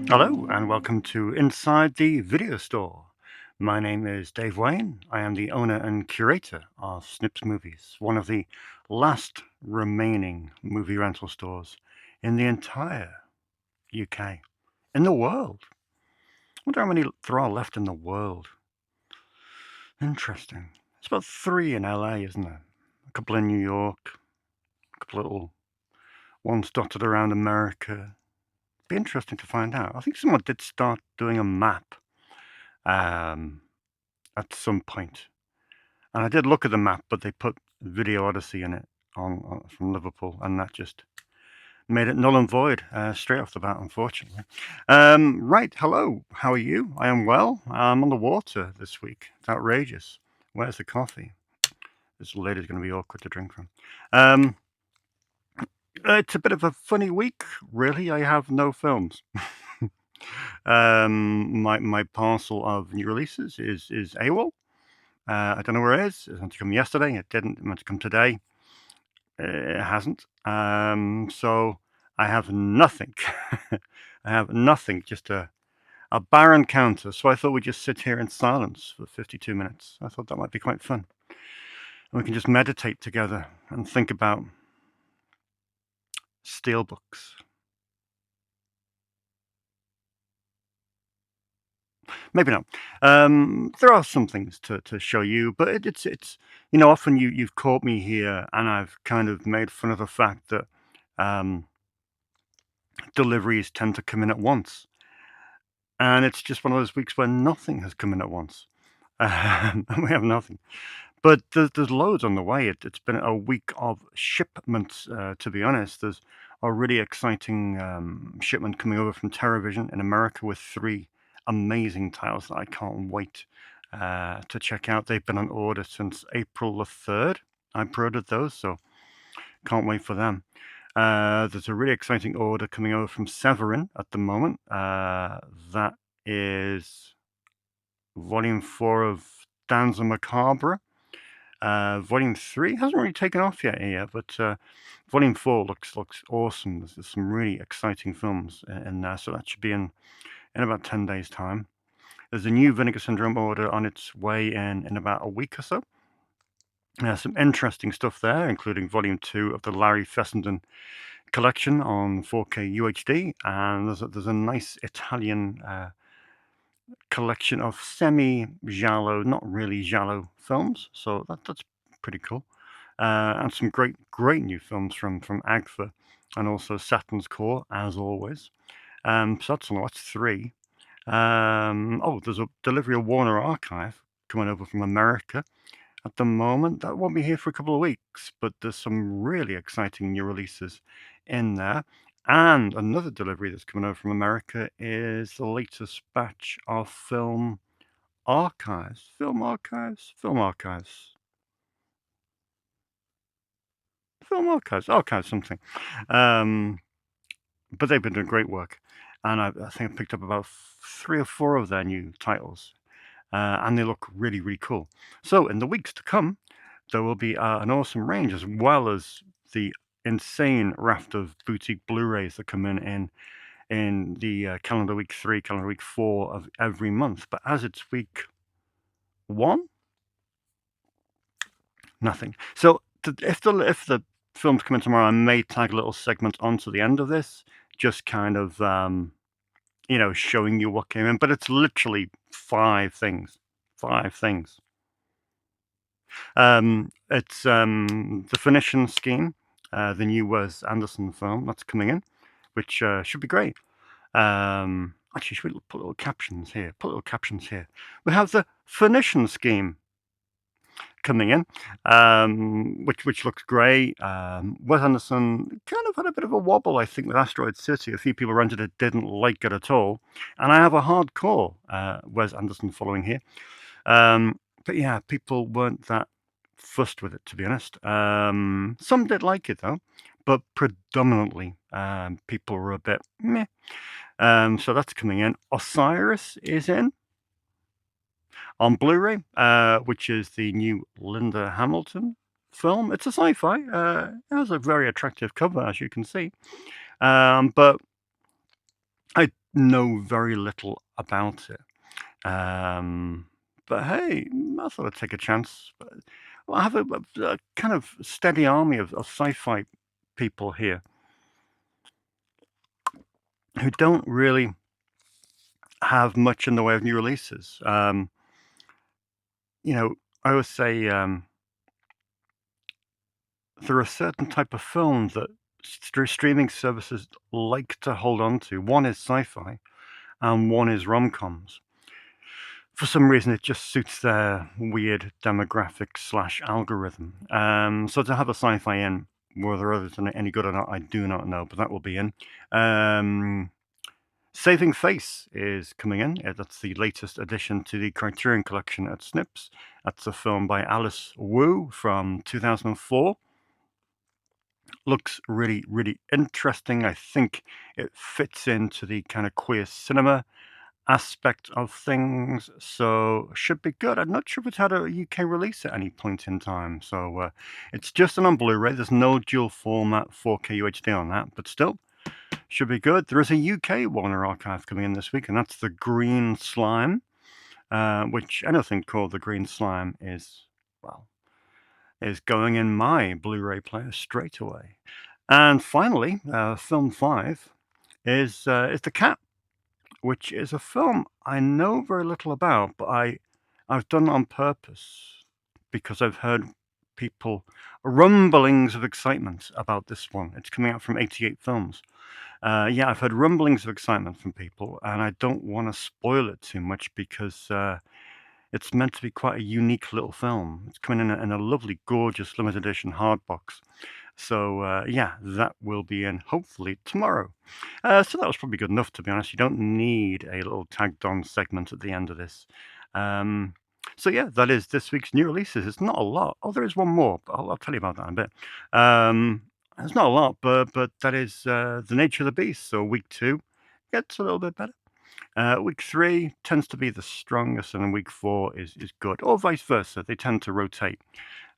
Hello, and welcome to Inside the Video Store. My name is Dave Wain. I am the owner and curator of Snips Movies, one of the last remaining movie rental stores in the entire UK, in the world. I wonder how many there are left in the world. Interesting. It's about 3 in LA, isn't there? A couple in New York, a couple little ones dotted around America. Be interesting to find out. I think someone did start doing a map at some point. And I did look at the map, but they put Video Odyssey in it on from Liverpool, and that just made it null and void straight off the bat, unfortunately. Right, hello, how are you? I am well. I'm on the water this week. It's outrageous. Where's the coffee? This lady's going to be awkward to drink from. It's a bit of a funny week, really. I have no films. My parcel of new releases is AWOL. I don't know where it is. It was meant to come yesterday. It didn't. It meant to come today. It hasn't. So I have nothing. I have nothing. Just a barren counter. So I thought we'd just sit here in silence for 52 minutes. I thought that might be quite fun. And we can just meditate together and think about steelbooks. Maybe not. There are some things to show you, but it's often you've caught me here, and I've kind of made fun of the fact that deliveries tend to come in at once, and it's just one of those weeks where nothing has come in at once, and we have nothing. But there's loads on the way. It's been a week of shipments, to be honest. There's a really exciting shipment coming over from TerraVision in America with 3 amazing titles that I can't wait to check out. They've been on order since April the 3rd. I pre-ordered those, so can't wait for them. There's a really exciting order coming over from Severin at the moment. That is Volume 4 of Danza Macabre. Volume 3 hasn't really taken off yet here, but Volume 4 looks awesome. There's some really exciting films in there, so that should be in about 10 days' time. There's a new Vinegar Syndrome order on its way in about a week or so. Some interesting stuff there, including Volume 2 of the Larry Fessenden collection on 4K UHD, and there's a nice Italian collection of semi-giallo, not really giallo films, so that's pretty cool. And some great new films from Agfa and also Saturn's Core, as always. So that's 3. There's a delivery of Warner Archive coming over from America at the moment. That won't be here for a couple of weeks, but there's some really exciting new releases in there. And another delivery that's coming over from America is the latest batch of Film Archives. Archives something. But they've been doing great work. And I think I picked up about 3 or 4 of their new titles. And they look really, really cool. So in the weeks to come, there will be an awesome range, as well as the insane raft of boutique Blu-rays that come in the calendar week 3, calendar week 4 of every month. But as it's week 1, nothing. So if the films come in tomorrow, I may tag a little segment onto the end of this, just kind of showing you what came in. But it's literally 5 things. 5 things. It's the Phoenician Scheme, the new Wes Anderson film that's coming in, which should be great. Actually, should we put little captions here? We have the Phoenician Scheme coming in, which looks great. Wes Anderson kind of had a bit of a wobble, I think, with Asteroid City. A few people rented it, didn't like it at all, and I have a hardcore Wes Anderson following here. But yeah, people weren't that fussed with it, to be honest. Some did like it though, but predominantly people were a bit meh. So that's coming in. Osiris is in on Blu-ray, which is the new Linda Hamilton film. It's a sci-fi. It has a very attractive cover, as you can see. But I know very little about it. But hey, I thought I'd take a chance. Well, I have a kind of steady army of sci-fi people here who don't really have much in the way of new releases. You know, I always say there are certain type of films that streaming services like to hold on to. One is sci-fi, and one is rom-coms. For some reason, it just suits their weird demographic / algorithm. So to have a sci-fi in, whether it's any good or not, I do not know, but that will be in. Saving Face is coming in. That's the latest addition to the Criterion collection at Snips. That's a film by Alice Wu from 2004. Looks really, really interesting. I think it fits into the kind of queer cinema aspect of things, so should be good. I'm not sure if it's had a UK release at any point in time, so it's just on Blu-ray. There's no dual format 4K UHD on that, but still should be good. There is a UK Warner Archive coming in this week, and that's The Green Slime, which anything called The Green Slime is, well, is going in my Blu-ray player straight away. And finally, film 5 is The Cat, which is a film I know very little about, but I've done it on purpose because I've heard rumblings of excitement about this one. It's coming out from 88 Films. Yeah, I've heard rumblings of excitement from people, and I don't want to spoil it too much because it's meant to be quite a unique little film. It's coming in a lovely, gorgeous limited edition hardbox. So yeah, that will be in hopefully tomorrow. So that was probably good enough, to be honest. You don't need a little tagged on segment at the end of this. So yeah, that is this week's new releases. It's not a lot. Oh, there is one more, but I'll tell you about that in a bit. It's not a lot, but that is the nature of the beast. So week 2 gets a little bit better. Week 3 tends to be the strongest, and week 4 is good, or vice versa. They tend to rotate.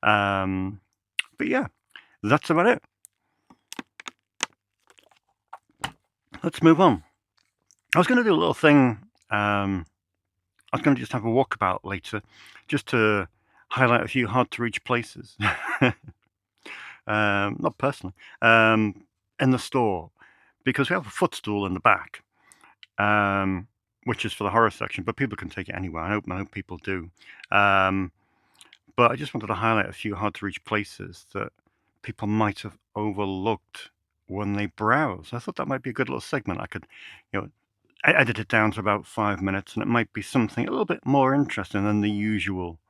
But yeah, that's about it. Let's move on. I was going to do a little thing. I was going to just have a walkabout later, just to highlight a few hard-to-reach places. Not personally. In the store, because we have a footstool in the back, which is for the horror section, but people can take it anywhere. I hope people do. But I just wanted to highlight a few hard-to-reach places that people might have overlooked when they browse. I thought that might be a good little segment. I could, edit it down to about 5 minutes, and it might be something a little bit more interesting than the usual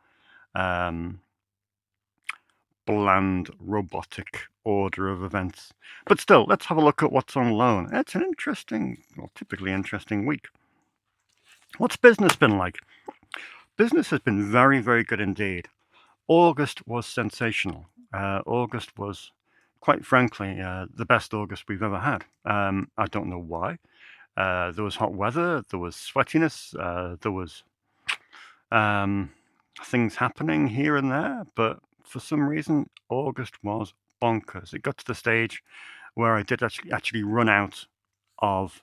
bland, robotic order of events. But still, let's have a look at what's on loan. It's an interesting, well, typically interesting week. What's business been like? Business has been very, very good indeed. August was sensational. August was, quite frankly, the best August we've ever had. I don't know why. There was hot weather, there was sweatiness, there was things happening here and there, but for some reason, August was bonkers. It got to the stage where I did actually run out of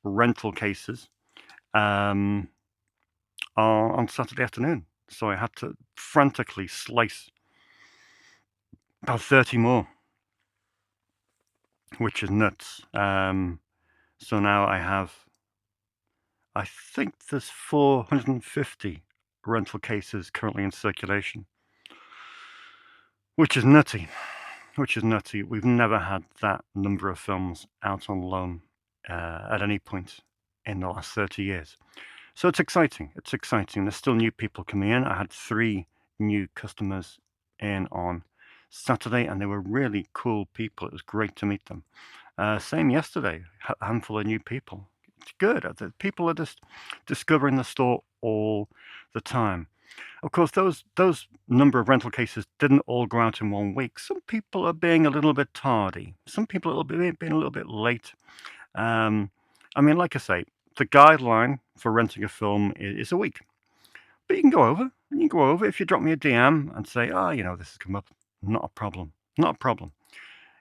rental cases on Saturday afternoon. So I had to frantically slice about 30 more, which is nuts. So now I think there's 450 rental cases currently in circulation, which is nutty. We've never had that number of films out on loan at any point in the last 30 years. So it's exciting. There's still new people coming in. I had 3 new customers in on Saturday, and they were really cool people. It was great to meet them. Same yesterday, a handful of new people. It's good. People are just discovering the store all the time. Of course, those number of rental cases didn't all go out in 1 week. Some people are being a little bit tardy. Some people are being a little bit late. I mean, like I say, the guideline for renting a film is a week. But you can go over. If you drop me a DM and say, this has come up, not a problem. Not a problem.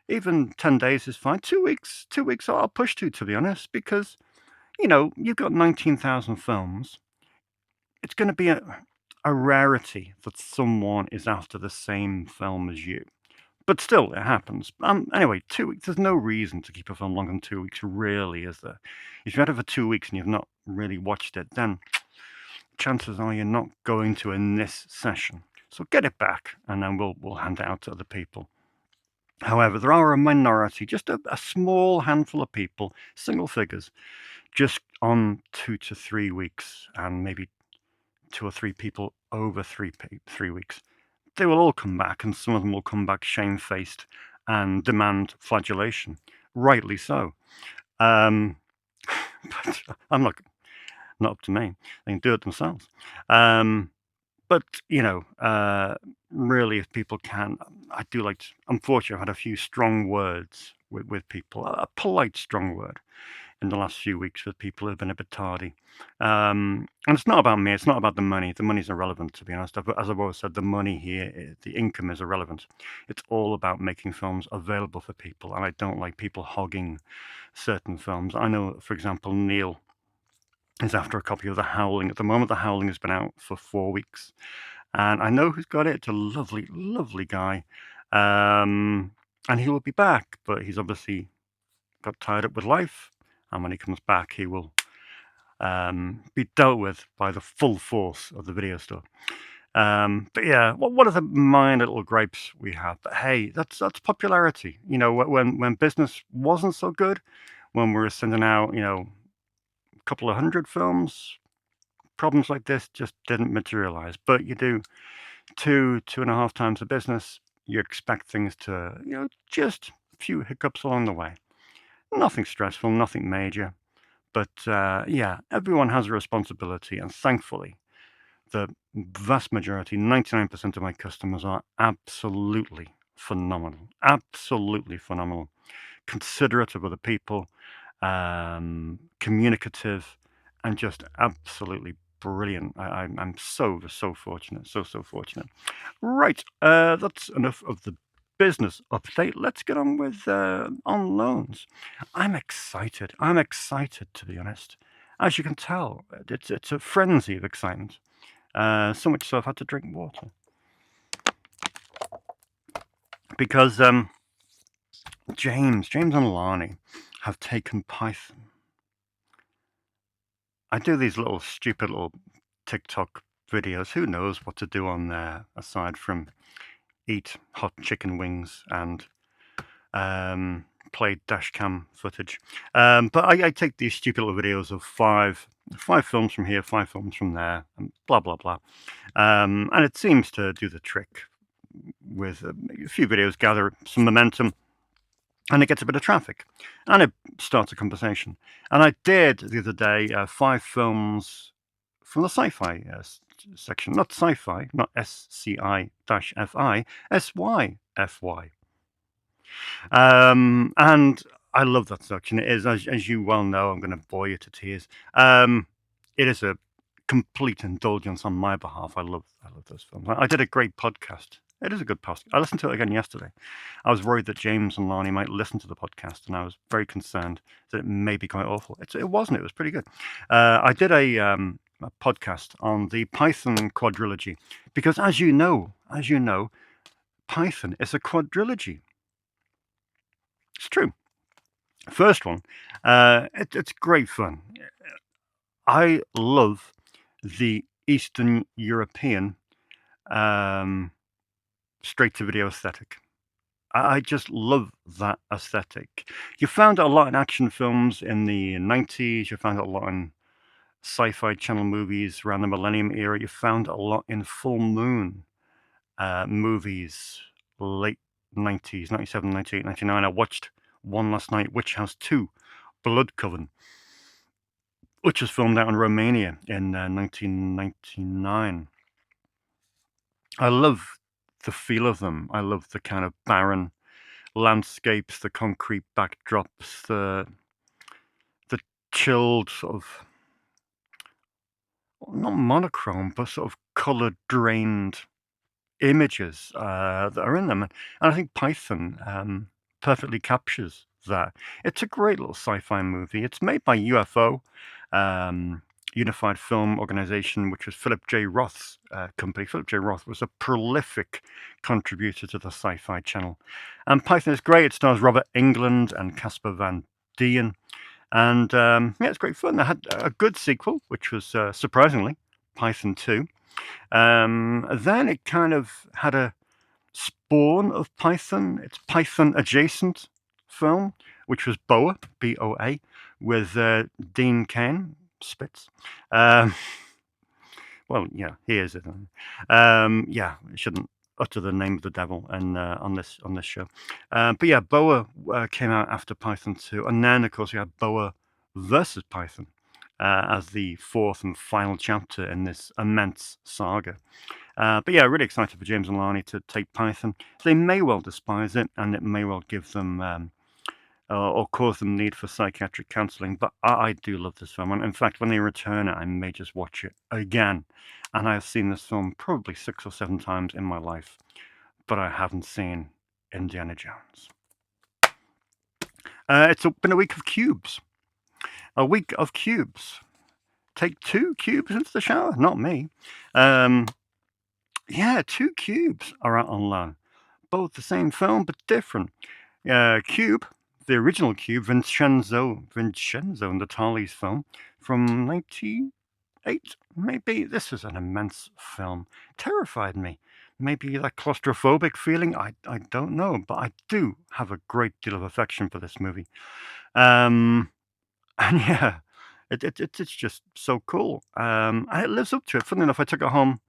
Even 10 days is fine. 2 weeks, 2 weeks I'll push to be honest, because, you've got 19,000 films. It's going to be a rarity that someone is after the same film as you. But still, it happens. Anyway, 2 weeks, there's no reason to keep a film longer than 2 weeks, really, is there? If you've had it for 2 weeks and you've not really watched it, then chances are you're not going to in this session. So get it back, and then we'll hand it out to other people. However, there are a minority, just a small handful of people, single figures, just on 2 to 3 weeks, and maybe 2 or 3 people over 3 weeks. They will all come back, and some of them will come back shamefaced and demand flagellation. Rightly so. But I'm not up to me. They can do it themselves. But, really, if people can, I do like to, unfortunately, I've had a few strong words with people, a polite strong word in the last few weeks with people who've been a bit tardy. And it's not about me. It's not about the money. The money's irrelevant, to be honest. As I've always said, the money here, the income is irrelevant. It's all about making films available for people. And I don't like people hogging certain films. I know, for example, Neil is after a copy of The Howling. At the moment, The Howling has been out for 4 weeks. And I know who's got it. It's a lovely, lovely guy. And he will be back, but he's obviously got tied up with life. And when he comes back, he will be dealt with by the full force of the video store. But yeah, what are the minor little gripes we have? But hey, that's popularity. When business wasn't so good, when we were sending out, a couple of hundred films, problems like this just didn't materialize. But you do 2.5 times the business, you expect things to, just a few hiccups along the way. Nothing stressful, nothing major. But yeah, everyone has a responsibility, and thankfully, the vast majority, 99% of my customers are absolutely phenomenal. Absolutely phenomenal. Considerate of other people, communicative, and just absolutely brilliant. I'm so fortunate. So fortunate. Right, that's enough of the business update. Let's get on with on loans. I'm excited. I'm excited, to be honest. As you can tell, it's a frenzy of excitement. So much so I've had to drink water. Because James and Lani have taken Python. I do these little stupid little TikTok videos. Who knows what to do on there aside from eat hot chicken wings and play dashcam footage. But I take these stupid little videos of five films from here, 5 films from there, and blah, blah, blah. And it seems to do the trick with a few videos, gather some momentum, and it gets a bit of traffic, and it starts a conversation. And I did the other day 5 films from the sci-fi section, not sci-fi, not SCI-FI, SYFY. And I love that section. It is, as you well know, I'm going to bore you to tears. It is a complete indulgence on my behalf. I love those films. I did a great podcast. It is a good podcast. I listened to it again yesterday. I was worried that James and Lani might listen to the podcast, and I was very concerned that it may be quite awful. It wasn't. It was pretty good. I did a podcast on the Python quadrilogy because, as you know, Python is a quadrilogy. It's true. First one, it's great fun. I love the Eastern European straight-to-video aesthetic. I just love that aesthetic. You found it a lot in action films in the 90s. You found it a lot in sci-fi channel movies around the Millennium era. You found it a lot in full moon movies, late 90s, 97, 98, 99. I watched one last night, Witch House 2, Blood Coven, which was filmed out in Romania in 1999. I love the feel of them. I love the kind of barren landscapes, the concrete backdrops, the chilled sort of, not monochrome, but sort of color drained images that are in them. And I think Python perfectly captures that. It's a great little sci-fi movie. It's made by UFO, um, Unified Film Organization, which was Philip J. Roth's company. Philip J. Roth was a prolific contributor to the Sci-Fi Channel. And Python is great. It stars Robert Englund and Caspar Van Dien. And yeah, it's great fun. They had a good sequel, which was surprisingly Python 2. Then it kind of had a spawn of Python. It's Python adjacent film, which was Boa, B-O-A, with Dean Cain, Spitz. Well, yeah, he is it. Yeah, I shouldn't utter the name of the devil and on this show. But yeah, Boa came out after Python 2, and then of course we had Boa versus Python as the fourth and final chapter in this immense saga. But yeah, really excited for James and Lani to take Python. They may well despise it, and it may well give them or cause them need for psychiatric counselling. But I do love this film, and in fact, when they return it, I may just watch it again. And I have seen this film probably 6 or 7 times in my life, but I haven't seen Indiana Jones. It's been a week of cubes. A week of cubes. Take 2 cubes into the shower, not me. Yeah, 2 cubes are out on loan. Both the same film, but different. Cube, the original Cube, Vincenzo Natali's film from 98, maybe. This was an immense film. Terrified me. Maybe that claustrophobic feeling, I don't know, but I do have a great deal of affection for this movie. And yeah, it's just so cool. And it lives up to it. Funny enough, I took it home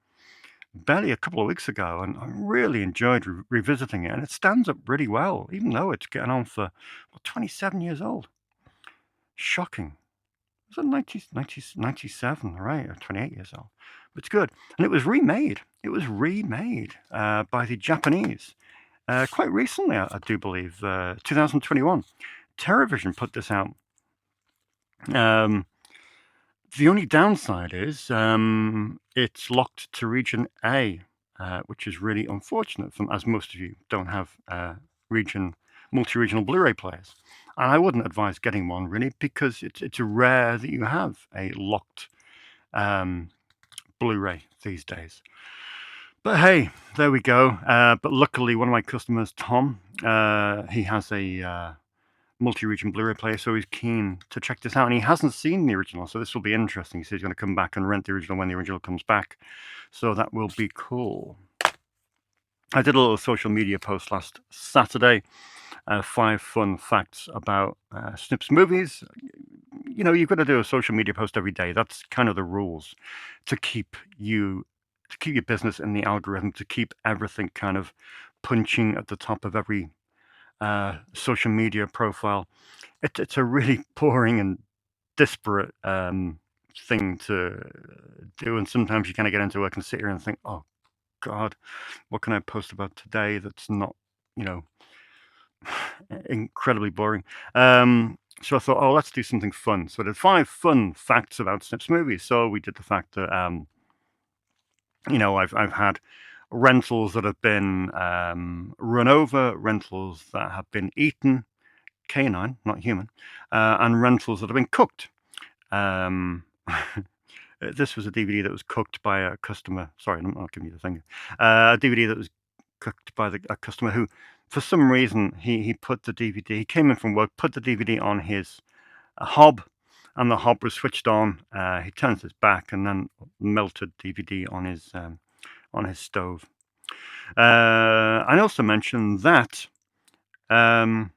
barely a couple of weeks ago, and I really enjoyed revisiting it. And it stands up really well, even though it's getting on for 27 years old. Shocking. Was it 97, right? Or 28 years old. But it's good. And it was remade. It was remade by the Japanese quite recently, I do believe, 2021. Terrorvision put this out. The only downside is it's locked to region A, which is really unfortunate, as most of you don't have multi-regional Blu-ray players. And I wouldn't advise getting one, really, because it's rare that you have a locked Blu-ray these days. But hey, there we go. But luckily, one of my customers, Tom, he has a multi-region Blu-ray player, so he's keen to check this out, and he hasn't seen the original, so this will be interesting. He says he's going to come back and rent the original when the original comes back, so that will be cool. I did a little social media post last Saturday, 5 fun facts about Snips Movies. You know, you've got to do a social media post every day. That's kind of the rules to keep your business in the algorithm, to keep everything kind of punching at the top of every social media profile. It's a really boring and disparate thing to do, and sometimes you kind of get into work and sit here and think, oh God, what can I post about today that's not, incredibly boring. So I thought, oh, let's do something fun. So I did 5 fun facts about Snips Movies. So we did the fact that I've had rentals that have been run over, rentals that have been eaten, canine, not human, and rentals that have been cooked. This was a DVD that was cooked by a customer. Sorry, I'm not giving you the finger. A DVD that was cooked by a customer who, for some reason, he put the DVD. He came in from work, put the DVD on his hob, and the hob was switched on. He turns his back, and then melted DVD on his stove. I also mentioned that I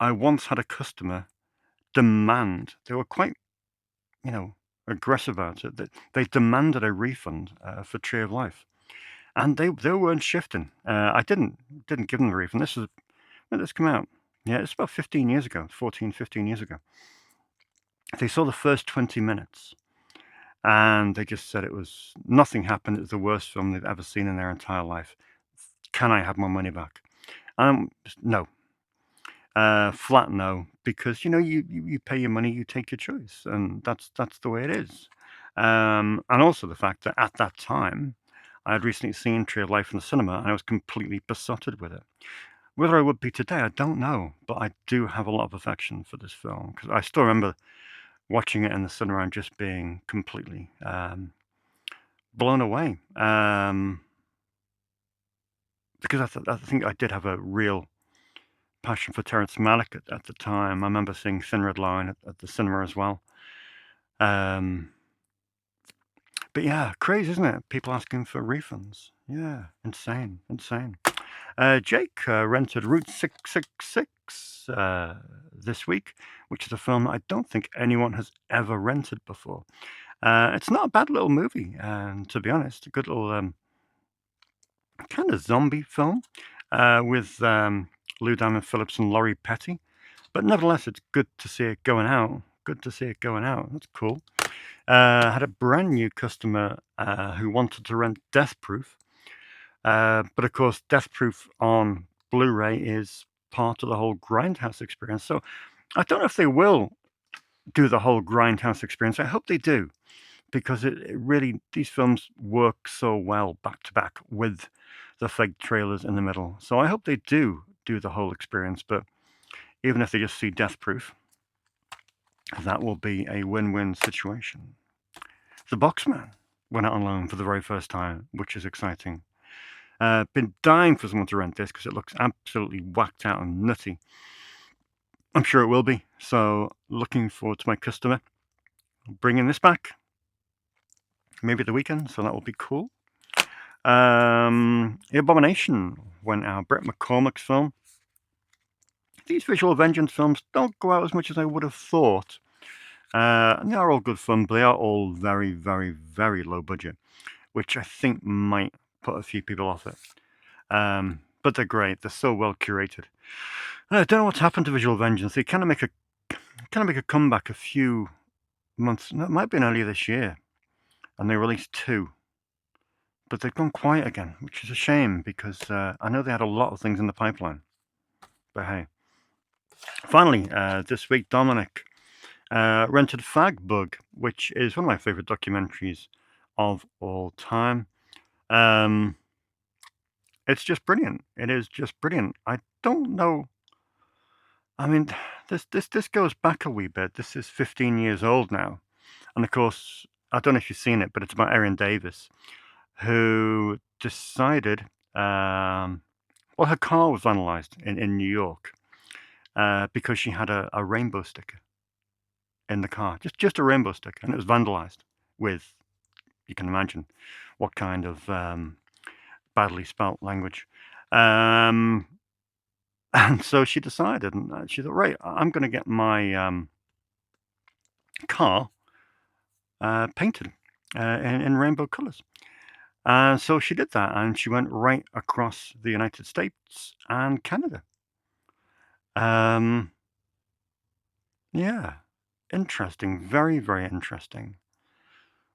once had a customer demand. They were quite, aggressive about it. That they demanded a refund for Tree of Life, and they weren't shifting. I didn't give them the refund. When did this come out? Yeah, it's about 15 years ago, 14, 15 years ago. They saw the first 20 minutes, and they just said nothing happened. It was the worst film they've ever seen in their entire life. Can I have my money back? No. Flat no, because you pay your money, you take your choice, and that's the way it is. And also the fact that at that time, I had recently seen Tree of Life in the cinema and I was completely besotted with it. Whether I would be today, I don't know, but I do have a lot of affection for this film because I still remember watching it in the cinema and just being completely blown away. Because I think I did have a real passion for Terrence Malick at the time. I remember seeing Thin Red Line at the cinema as well. But yeah, crazy, isn't it? People asking for refunds. Yeah, insane. Jake rented Route 666 this week, which is a film that I don't think anyone has ever rented before. It's not a bad little movie, to be honest. A good little kind of zombie film with Lou Diamond Phillips and Laurie Petty. But nevertheless, it's good to see it going out. That's cool. I had a brand new customer who wanted to rent Death Proof. But of course, Death Proof on Blu-ray is part of the whole Grindhouse experience. So I don't know if they will do the whole Grindhouse experience. I hope they do, because it really, these films work so well back to back with the fake trailers in the middle. So I hope they do the whole experience. But even if they just see Death Proof, that will be a win-win situation. The Boxman went out on loan for the very first time, which is exciting. Been dying for someone to rent this because it looks absolutely whacked out and nutty. I'm sure it will be. So looking forward to my customer bringing this back. Maybe at the weekend, so that will be cool. Abomination went out. Brett McCormick's film. These visual vengeance films don't go out as much as I would have thought. And they are all good fun, but they are all very, very, very low budget, which I think might put a few people off it. But they're great. They're so well curated. I don't know what's happened to Visual Vengeance. They kind of make a comeback a few months. No, it might have been earlier this year, and they released 2. But they've gone quiet again, which is a shame because I know they had a lot of things in the pipeline. But hey. Finally, this week, Dominic rented Fag Bug, which is one of my favorite documentaries of all time. It's just brilliant. It is just brilliant. I don't know. I mean, this goes back a wee bit. This is 15 years old now. And of course, I don't know if you've seen it, but it's about Erin Davis, who decided, well, her car was vandalized in New York because she had a rainbow sticker in the car, just a rainbow sticker, and it was vandalized with, you can imagine, what kind of badly spelt language. And so she decided, and she thought, right, I'm going to get my car painted in rainbow colors. So she did that, and she went right across the United States and Canada. Yeah, interesting. Very, very interesting.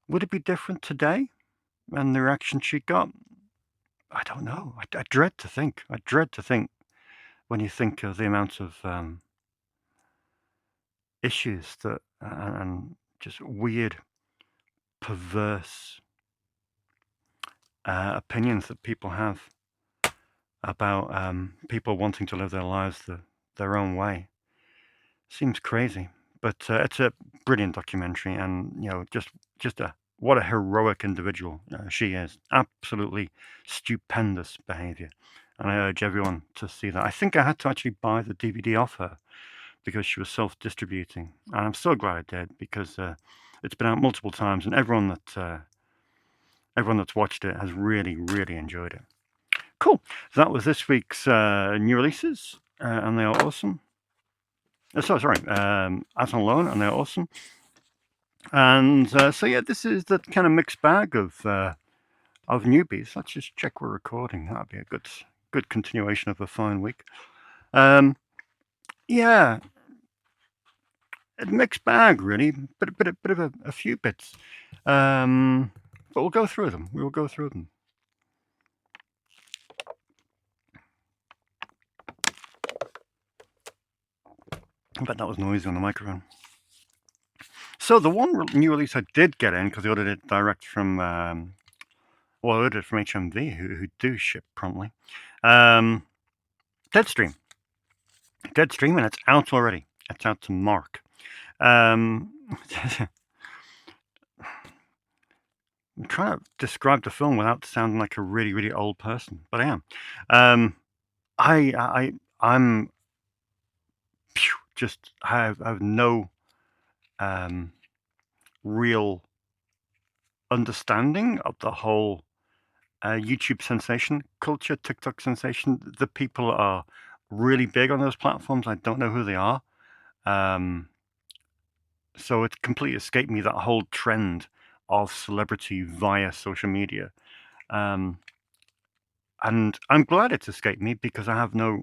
Would it be different today? And the reaction she got? I don't know. I dread to think. When you think of the amount of issues that and just weird, perverse opinions that people have about people wanting to live their lives their own way. Seems crazy, but it's a brilliant documentary, and just what a heroic individual she is. Absolutely stupendous behavior, and I urge everyone to see that. I think I had to actually buy the DVD off her because she was self-distributing, and I'm so glad I did because it's been out multiple times, and everyone that's watched it has really, really enjoyed it. Cool. So that was this week's new releases, and they are awesome. Sorry, As on Loan, and they're awesome. And so yeah, this is the kind of mixed bag of newbies. Let's just check we're recording. That'd be a good continuation of a fine week. Yeah, a mixed bag really, but a bit of a few bits. But we'll go through them. We will go through them. I bet that was noisy on the microphone. So the one new release I did get in, because I ordered it direct from, I ordered it from HMV, who do ship promptly. Deadstream. Deadstream, and it's out already. It's out to Mark. I'm trying to describe the film without sounding like a really, really old person, but I am. I'm just I have no real understanding of the whole YouTube sensation culture, TikTok sensation. The people are really big on those platforms. I don't know who they are. So it completely escaped me, that whole trend of celebrity via social media. And I'm glad it's escaped me because I have no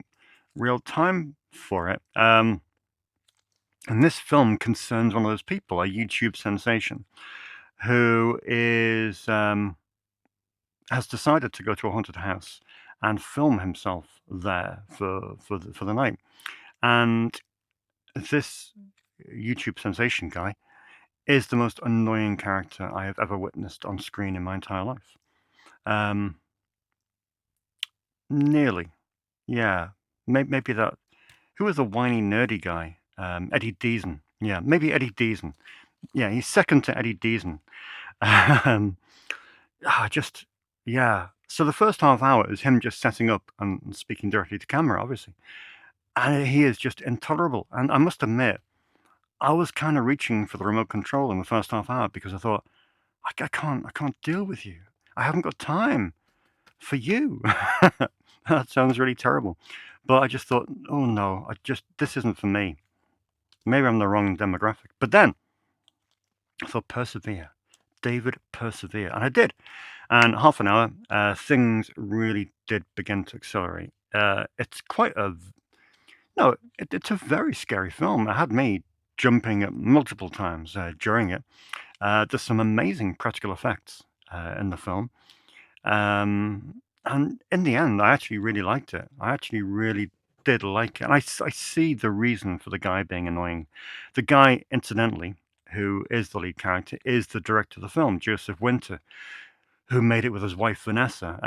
real time for it. And this film concerns one of those people, a YouTube sensation, who is has decided to go to a haunted house and film himself there for the night. And this YouTube sensation guy is the most annoying character I have ever witnessed on screen in my entire life. Nearly, yeah. Maybe that. Who was the whiny nerdy guy? Eddie Deason. Yeah, maybe Eddie Deason. Yeah, he's second to Eddie Deason. Just yeah. So the first half hour is him just setting up and speaking directly to camera, obviously, and he is just intolerable. And I must admit, I was kind of reaching for the remote control in the first half hour because I thought, I can't deal with you. I haven't got time for you. That sounds really terrible, but I just thought, oh no, this isn't for me. Maybe I'm the wrong demographic. But then I thought, persevere, David, persevere, and I did. And half an hour, things really did begin to accelerate. It's quite a no, it's a very scary film. It had me jumping at multiple times during it. There's some amazing practical effects in the film. And in the end, I actually really liked it. I actually really did like it. And I see the reason for the guy being annoying. The guy, incidentally, who is the lead character, is the director of the film, Joseph Winter, who made it with his wife, Vanessa.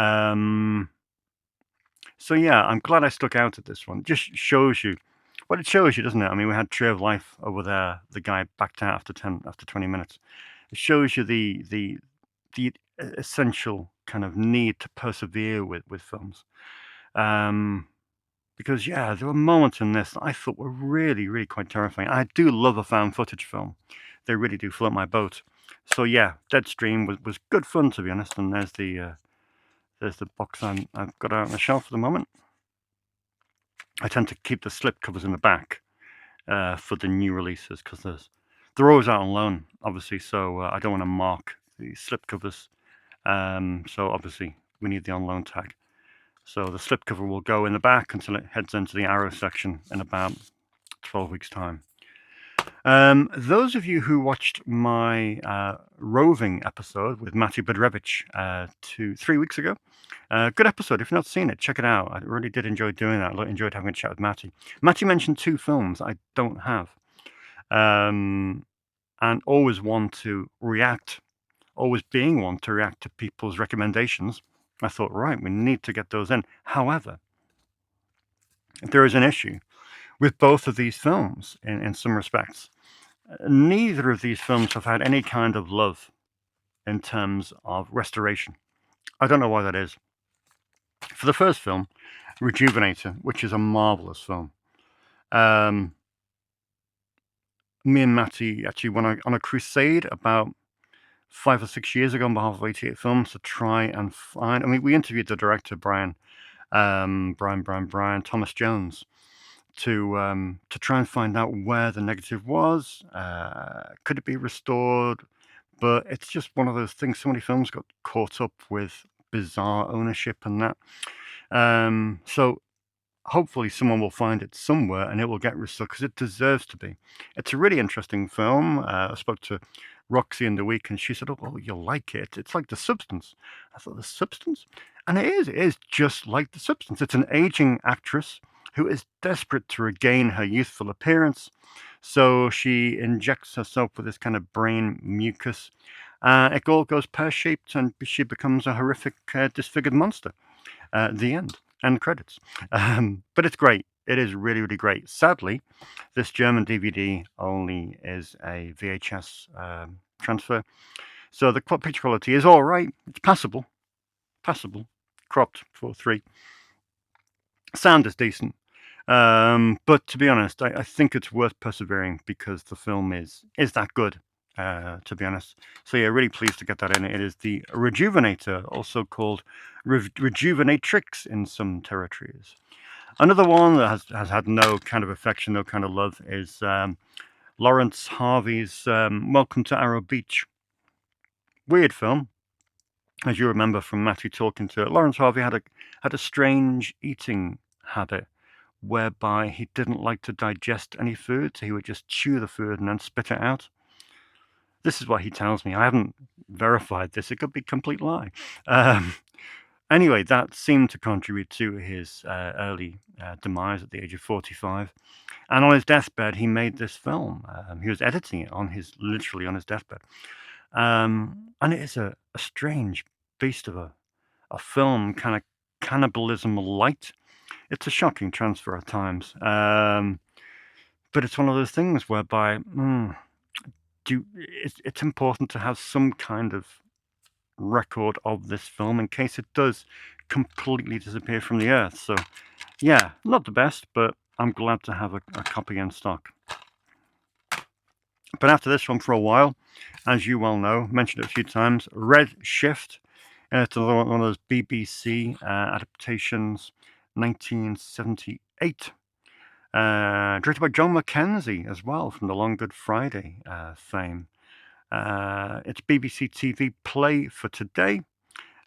So yeah, I'm glad I stuck out at this one. Just shows you what it shows you, doesn't it? I mean, we had Tree of Life over there. The guy backed out after 20 minutes. It shows you the essential kind of need to persevere with films. Because yeah, there were moments in this that I thought were really, really quite terrifying. I do love a found footage film. They really do float my boat. So yeah, Deadstream was good fun, to be honest. And there's the box I've got out on the shelf at the moment. I tend to keep the slip covers in the back for the new releases because they're always out on loan, obviously. So I don't want to mark the slip covers. So obviously we need the on loan tag. So the slipcover will go in the back until it heads into the arrow section in about 12 weeks' time. Those of you who watched my roving episode with Matty Budrewicz 3 weeks ago, good episode. If you've not seen it, check it out. I really did enjoy doing that. I enjoyed having a chat with Matty. Matty mentioned 2 films I don't have, and always want to react, always being one to react to people's recommendations. I thought, right, we need to get those in. However, there is an issue with both of these films in some respects. Neither of these films have had any kind of love in terms of restoration. I don't know why that is. For the first film, Rejuvenator, which is a marvelous film, me and Matty actually went on a crusade about 5 or 6 years ago on behalf of 88 Films to try and find. I mean, we interviewed the director Brian Thomas Jones to try and find out where the negative was. Could it be restored? But it's just one of those things. So many films got caught up with bizarre ownership and that. So hopefully someone will find it somewhere and it will get restored because it deserves to be. It's a really interesting film. I spoke to Roxy in the week and she said, oh, you'll like it. It's like The Substance. I thought, The Substance? And it is just like The Substance. It's an aging actress who is desperate to regain her youthful appearance. So she injects herself with this kind of brain mucus. It all goes pear-shaped, and she becomes a horrific, disfigured monster. The end. End credits. But it's great. It is really, really great. Sadly, this German DVD only is a VHS transfer. So the picture quality is all right. It's passable. Cropped 4:3. Sound is decent. But to be honest, I think it's worth persevering because the film is that good, to be honest. So yeah, really pleased to get that in. It is the Rejuvenator, also called Rejuvenatrix in some territories. Another one that has had no kind of affection, no kind of love is Lawrence Harvey's Welcome to Arrow Beach. Weird film. As you remember from Matty talking to it, Lawrence Harvey had a strange eating habit whereby he didn't like to digest any food, so he would just chew the food and then spit it out. This is what he tells me. I haven't verified this. It could be a complete lie. Anyway, that seemed to contribute to his early demise at the age of 45. And on his deathbed, he made this film. He was editing it literally on his deathbed. And it is a strange beast of a film, kind of cannibalism light. It's a shocking transfer at times. But it's one of those things whereby it's important to have some kind of record of this film in case it does completely disappear from the earth. So yeah, not the best, but I'm glad to have a copy in stock. But after this one for a while, as you well know, mentioned it a few times, Red Shift. It's one of those BBC adaptations, 1978. Directed by John Mackenzie as well, from the Long Good Friday fame. It's BBC TV Play for Today,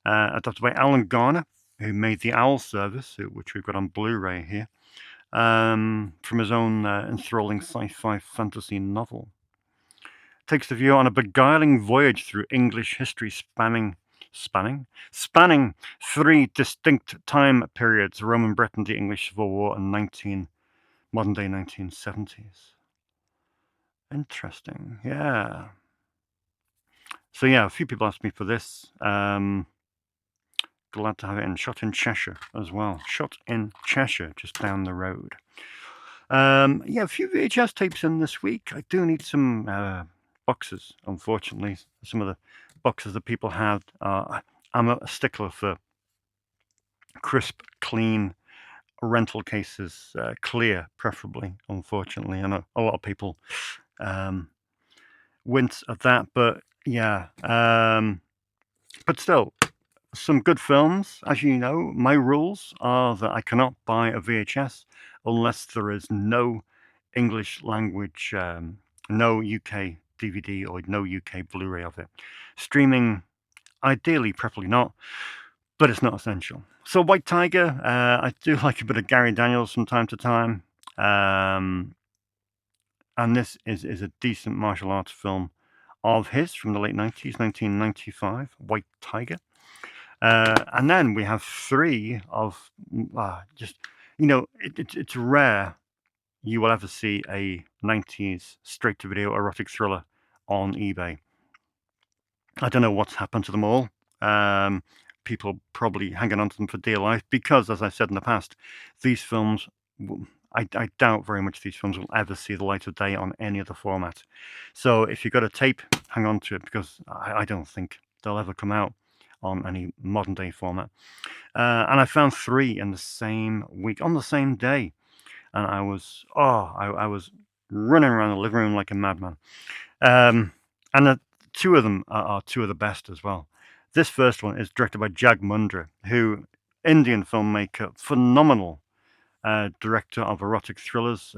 adapted by Alan Garner, who made The Owl Service, which we've got on Blu-ray here, from his own enthralling sci-fi fantasy novel. Takes the viewer on a beguiling voyage through English history spanning 3 distinct time periods: Roman Britain, the English Civil War, and modern day 1970s. Interesting, yeah. So yeah, a few people asked me for this. Glad to have it shot in Cheshire as well. Shot in Cheshire, just down the road. Yeah, a few VHS tapes in this week. I do need some boxes, unfortunately. Some of the boxes that people have. I'm a stickler for crisp, clean rental cases, clear, preferably. Unfortunately, I know a lot of people wince at that, but yeah. But still, some good films. As you know, my rules are that I cannot buy a VHS unless there is no English language, no UK DVD or no UK Blu-ray of it. Streaming, ideally, preferably not, but it's not essential. So White Tiger, I do like a bit of Gary Daniels from time to time. And this is a decent martial arts film of his from the late 90s, 1995, White Tiger. And then we have 3 of just, it's rare you will ever see a 90s straight-to-video erotic thriller on eBay. I don't know what's happened to them all. People probably hanging on to them for dear life because, as I said in the past, these films, I doubt very much these films will ever see the light of day on any other format. So if you've got a tape, hang on to it because I don't think they'll ever come out on any modern day format. And I found 3 in the same week, on the same day. And I was running around the living room like a madman. And 2 of them are 2 of the best as well. This first one is directed by Jag Mundra, who, Indian filmmaker, phenomenal director of erotic thrillers.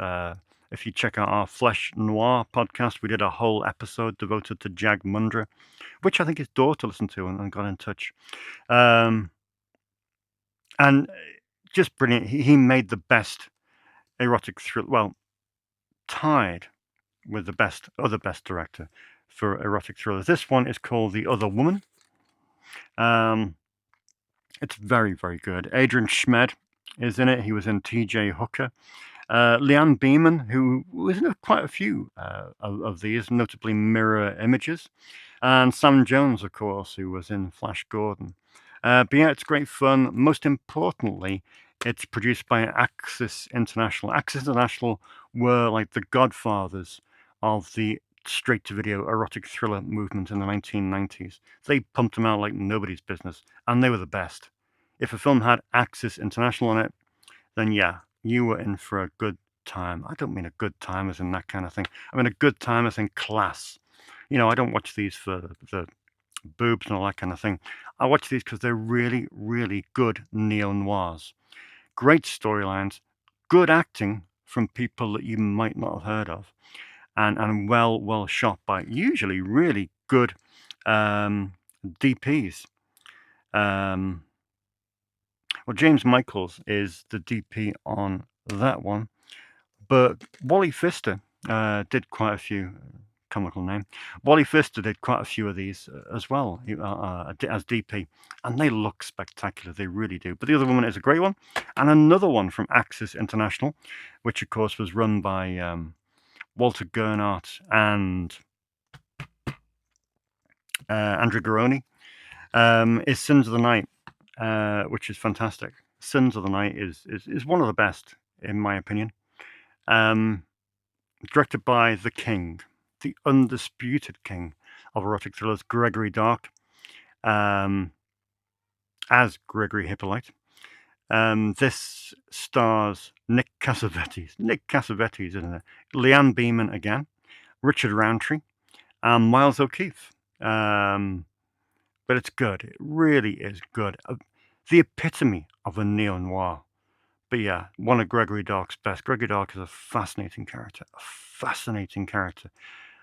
If you check out our Flesh Noir podcast, we did a whole episode devoted to Jag Mundra, which I think his daughter listened to and got in touch. And just brilliant. He made the best erotic thriller, well, tied with the other best director for erotic thrillers. This one is called The Other Woman. It's very, very good. Adrian Schmed is in it. He was in T.J. Hooker. Leanne Beeman, who was in quite a few of these, notably Mirror Images. And Sam Jones, of course, who was in Flash Gordon. But yeah, it's great fun. Most importantly, it's produced by Axis International. Axis International were like the godfathers of the straight-to-video erotic thriller movement in the 1990s. They pumped them out like nobody's business, and they were the best. If a film had Axis International in it, then yeah, you were in for a good time. I don't mean a good time as in that kind of thing. I mean a good time as in class. You know, I don't watch these for the boobs and all that kind of thing. I watch these because they're really, really good neo-noirs. Great storylines, good acting from people that you might not have heard of, and well shot by usually really good DPs. Well, James Michaels is the DP on that one, but Wally Pfister did quite a few. Comical name. Wally Pfister did quite a few of these as well as DP, and they look spectacular. They really do. But the other woman is a great one, and another one from Axis International, which of course was run by Walter Gernhardt and Andrew Garoni, is Sins of the Night, which is fantastic. Sins of the Night is one of the best, in my opinion. Directed by the king, the undisputed king of erotic thrillers, Gregory Dark, as Gregory Hippolyte. This stars Nick Cassavetes. Nick Cassavetes, isn't it? Leanne Beeman again, Richard Roundtree, and Miles O'Keefe. But it's good. It really is good. The epitome of a neo-noir. But yeah, one of Gregory Dark's best. Gregory Dark is a fascinating character. A fascinating character.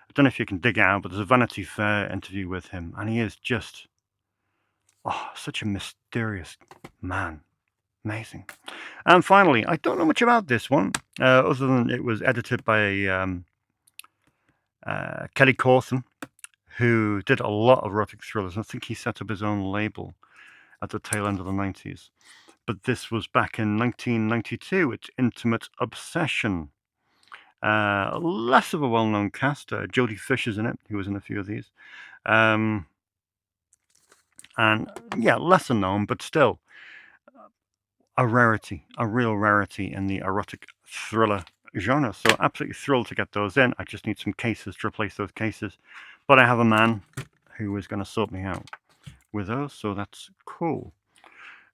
I don't know if you can dig it out, but there's a Vanity Fair interview with him, and he is just such a mysterious man. Amazing. And finally, I don't know much about this one, other than it was edited by Kelly Corson, who did a lot of erotic thrillers. I think he set up his own label at the tail end of the 90s. But this was back in 1992. It's Intimate Obsession. Less of a well-known cast. Jodie Fisher's in it, who was in a few of these. And yeah, lesser known, but still a rarity, a real rarity in the erotic thriller genre. So absolutely thrilled to get those in. I just need some cases to replace those cases. But I have a man who is going to sort me out with those, so that's cool.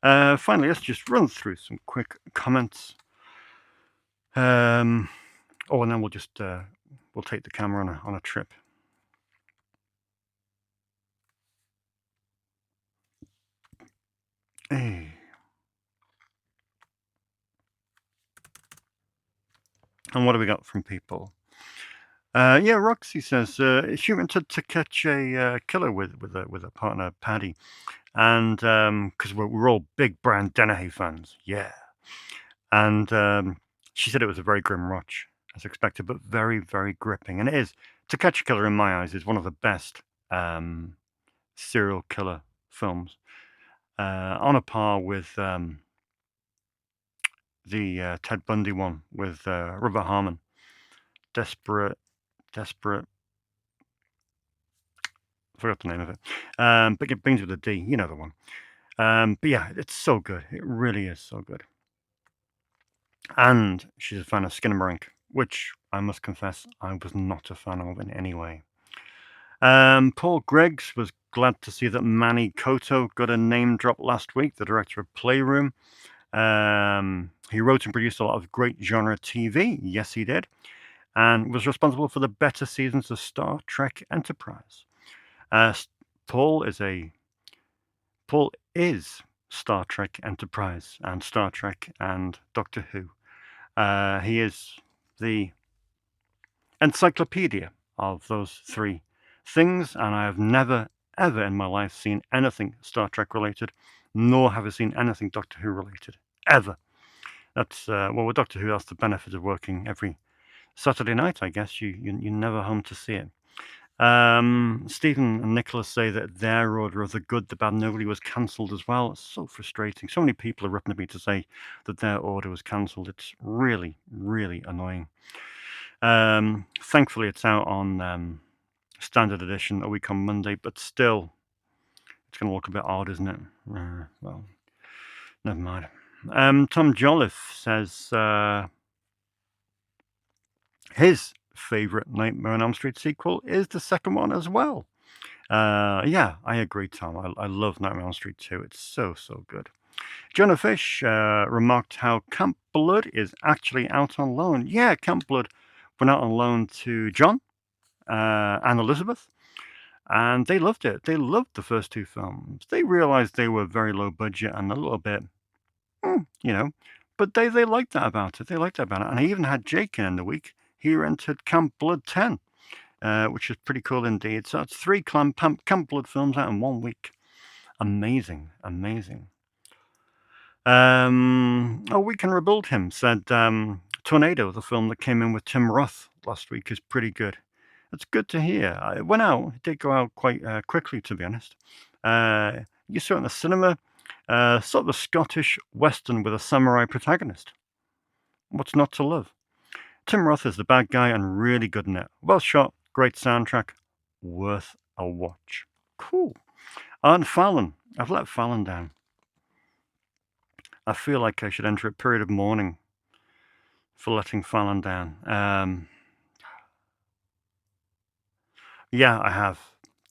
Finally, let's just run through some quick comments. And then we'll just we'll take the camera on a trip. Hey. And what do we got from people? Yeah, Roxy says she went to catch a killer with a partner, Paddy, and because we're all big Brian Dennehy fans, yeah. And she said it was a very grim watch, as expected, but very, very gripping. And it is. To Catch a Killer, in my eyes, is one of the best serial killer films, on a par with the Ted Bundy one with Robert Harmon. Desperate. I forgot the name of it. But it begins with a D. You know the one. But yeah, it's so good. It really is so good. And she's a fan of Skinamarink, which I must confess I was not a fan of in any way. Paul Greggs was glad to see that Manny Koto got a name drop last week, the director of Playroom. He wrote and produced a lot of great genre TV. Yes, he did. And was responsible for the better seasons of Star Trek Enterprise. Paul is Star Trek Enterprise and Star Trek and Doctor Who. He is the encyclopedia of those three things, and I have never, ever in my life seen anything Star Trek related, nor have I seen anything Doctor Who related, ever. That's, well, with Doctor Who, that's the benefit of working every Saturday night, I guess. You're never home to see it. Stephen and Nicholas say that their order of The Good, the Bad, and Ugly was cancelled as well. It's so frustrating. So many people have written to me to say that their order was cancelled. It's really, really annoying. Thankfully, it's out on standard edition a week on Monday, but still, it's going to look a bit odd, isn't it? Well, never mind. Tom Jolliffe says his favourite Nightmare on Elm Street sequel is the second one as well. Yeah, I agree, Tom. I love Nightmare on Elm Street 2. It's so, so good. Jonah Fish remarked how Camp Blood is actually out on loan. Yeah, Camp Blood went out on loan to John and Elizabeth, and they loved it. They loved the first two films. They realized they were very low budget and a little bit, but they liked that about it. They liked that about it. And I even had Jake in the week. He rented Camp Blood 10, which is pretty cool indeed. So it's 3 Camp Blood films out in 1 week. Amazing, amazing. We Can Rebuild Him said Tornado, the film that came in with Tim Roth last week, is pretty good. It's good to hear. It went out. It did go out quite quickly, to be honest. You saw it in the cinema. Sort of a Scottish Western with a samurai protagonist. What's not to love? Tim Roth is the bad guy and really good in it. Well shot, great soundtrack, worth a watch. Cool. And Fallon. I've let Fallon down. I feel like I should enter a period of mourning for letting Fallon down. Yeah, I have.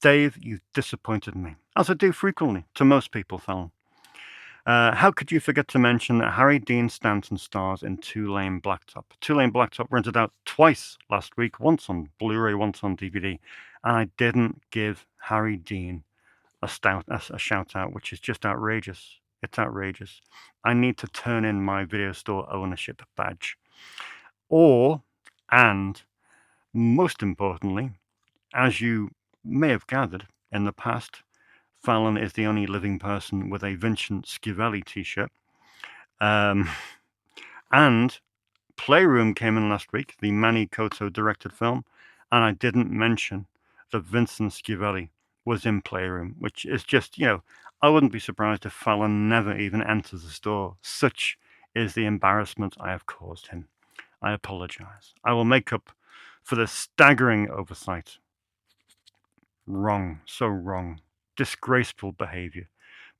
Dave, you've disappointed me, as I do frequently to most people, Fallon. How could you forget to mention that Harry Dean Stanton stars in Two Lane Blacktop? Two Lane Blacktop rented out twice last week, once on Blu-ray, once on DVD, and I didn't give Harry Dean a shout out, which is just outrageous. It's outrageous. I need to turn in my video store ownership badge. And most importantly, as you may have gathered in the past, Fallon is the only living person with a Vincent Schiavelli t-shirt. And Playroom came in last week, the Manny Coto directed film, and I didn't mention that Vincent Schiavelli was in Playroom, which is just, I wouldn't be surprised if Fallon never even enters the store. Such is the embarrassment I have caused him. I apologize. I will make up for the staggering oversight. Wrong, so wrong. Disgraceful behavior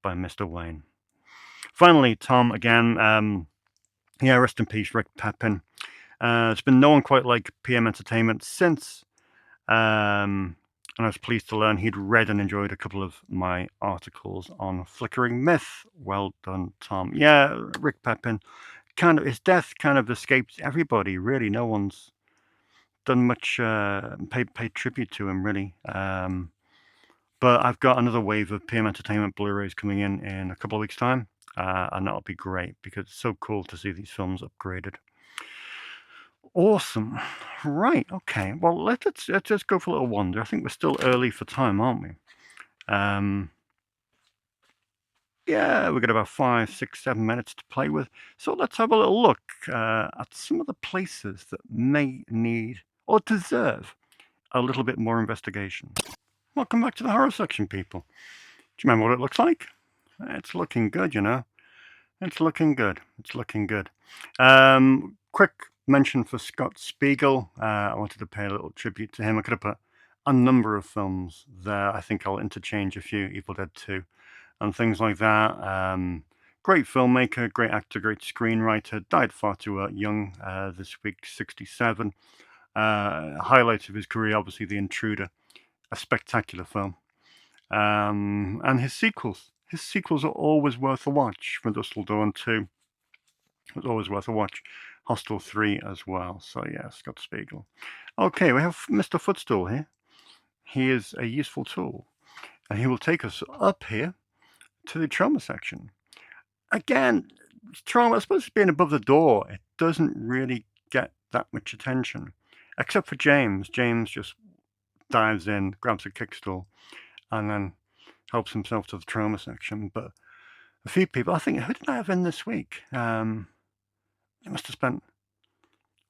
by Mr. Wain. Finally, Tom, again, rest in peace, Rick Pepin. It's been no one quite like PM Entertainment since, and I was pleased to learn he'd read and enjoyed a couple of my articles on Flickering Myth. Well done, Tom. Yeah, Rick Pepin, his death kind of escaped everybody, really. No one's done much, paid tribute to him, really. But I've got another wave of PM Entertainment Blu-rays coming in a couple of weeks' time, and that'll be great because it's so cool to see these films upgraded. Awesome. Right, okay. Well, let's just go for a little wander. I think we're still early for time, aren't we? Yeah, we've got about 5, 6, 7 minutes to play with. So let's have a little look at some of the places that may need or deserve a little bit more investigation. Welcome back to the horror section, people. Do you remember what it looks like? It's looking good, It's looking good. It's looking good. Quick mention for Scott Spiegel. I wanted to pay a little tribute to him. I could have put a number of films there. I think I'll interchange a few, Evil Dead 2 and things like that. Great filmmaker, great actor, great screenwriter. Died far too young this week, 67. Highlight of his career, obviously, The Intruder. A spectacular film. And his sequels. His sequels are always worth a watch. From Dusk Till Dawn 2. It's always worth a watch. Hostel 3 as well. So yeah, Scott Spiegel. Okay, we have Mr. Footstool here. He is a useful tool. And he will take us up here to the trauma section. Again, trauma, is supposed to be above the door. It doesn't really get that much attention. Except for James. James just dives in, grabs a kickstool, and then helps himself to the trauma section. But a few people, I think, who did I have in this week? They must have spent,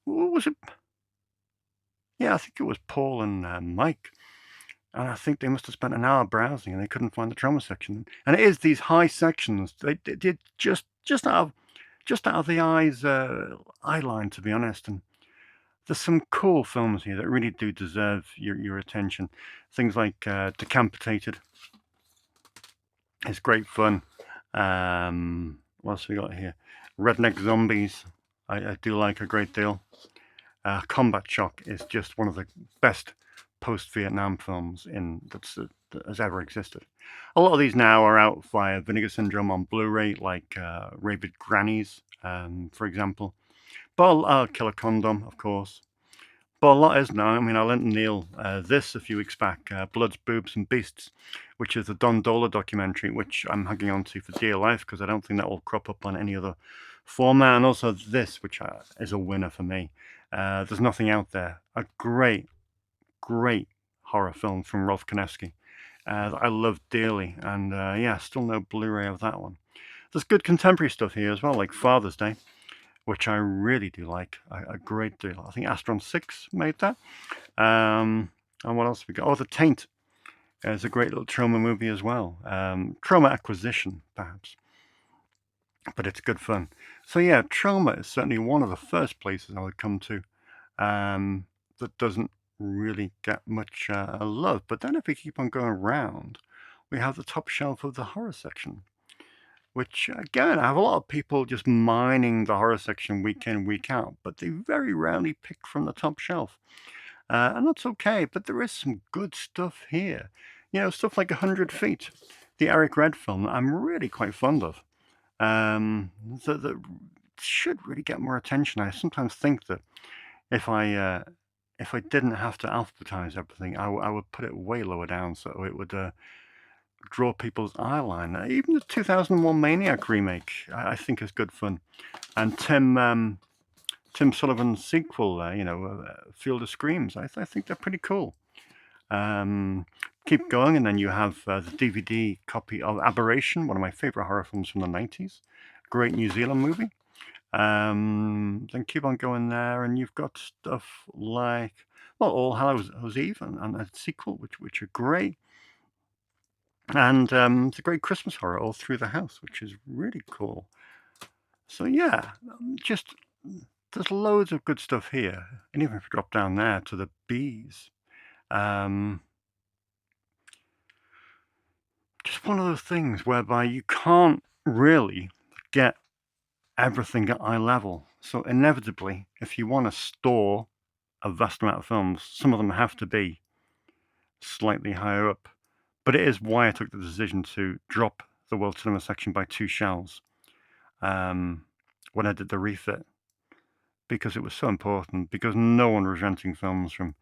what was it? Yeah, I think it was Paul and Mike. And I think they must have spent an hour browsing and they couldn't find the trauma section. And it is these high sections. They did just out of the eye line, to be honest. And there's some cool films here that really do deserve your attention. Things like Decapitated is great fun. What else we got here? Redneck Zombies, I do like a great deal. Combat Shock is just one of the best post-Vietnam films that has ever existed. A lot of these now are out via Vinegar Syndrome on Blu-ray, like Rabid Grannies, for example. But Killer Condom, of course. But a lot is now. I mean, I lent Neil this a few weeks back, Bloods, Boobs and Beasts, which is the Don Dola documentary, which I'm hanging on to for dear life because I don't think that will crop up on any other format. And also this, which is a winner for me. There's Nothing Out There, a great horror film from Rolf Konevsky that I love dearly. And yeah, still no Blu-ray of that one. There's good contemporary stuff here as well, like Father's Day, which I really do like a great deal. I think Astron 6 made that. And what else have we got? Oh, The Taint is a great little trauma movie as well. Trauma Acquisition, perhaps. But it's good fun. So yeah, trauma is certainly one of the first places I would come to that doesn't really get much love. But then if we keep on going around, we have the top shelf of the horror section, which again, I have a lot of people just mining the horror section week in, week out, but they very rarely pick from the top shelf. And that's okay, but there is some good stuff here. You know, stuff like 100 Feet, the Eric Red film that I'm really quite fond of. That should really get more attention. I sometimes think that if I didn't have to alphabetize everything, I would put it way lower down so it would draw people's eye line. Even the 2001 Maniac remake, I think is good fun. And Tim Sullivan's sequel, Field of Screams, I think they're pretty cool. Keep going, and then you have the DVD copy of Aberration, one of my favorite horror films from the 90s. Great New Zealand movie. Then keep on going there, and you've got stuff like, well, All Hallows Eve and a sequel, which are great. And it's a great Christmas horror all through the house, which is really cool. So yeah, just there's loads of good stuff here. And even if you drop down there to the Bees, just one of those things whereby you can't really get everything at eye level. So inevitably, if you want to store a vast amount of films, some of them have to be slightly higher up. But it is why I took the decision to drop the World Cinema section by 2 shelves when I did the refit, because it was so important, because no one was renting films from,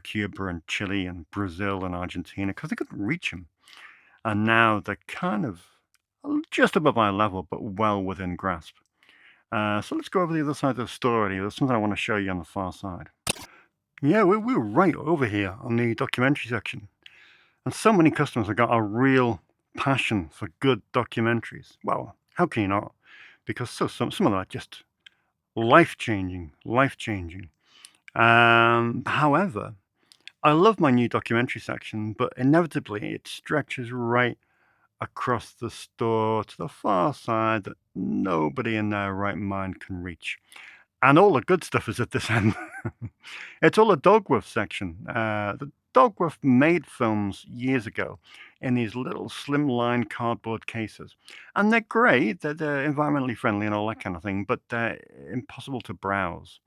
Cuba and Chile and Brazil and Argentina, because they couldn't reach them. And now they're kind of just above eye level, but well within grasp. So let's go over the other side of the story. There's something I want to show you on the far side. Yeah, we're right over here on the documentary section. And so many customers have got a real passion for good documentaries. Well, how can you not? Because some of them are just life-changing. However, I love my new documentary section, but inevitably it stretches right across the store to the far side that nobody in their right mind can reach. And all the good stuff is at this end. It's all a Dogworth section. The Dogworth made films years ago in these little slimline cardboard cases. And they're great, they're environmentally friendly and all that kind of thing, but they're impossible to browse.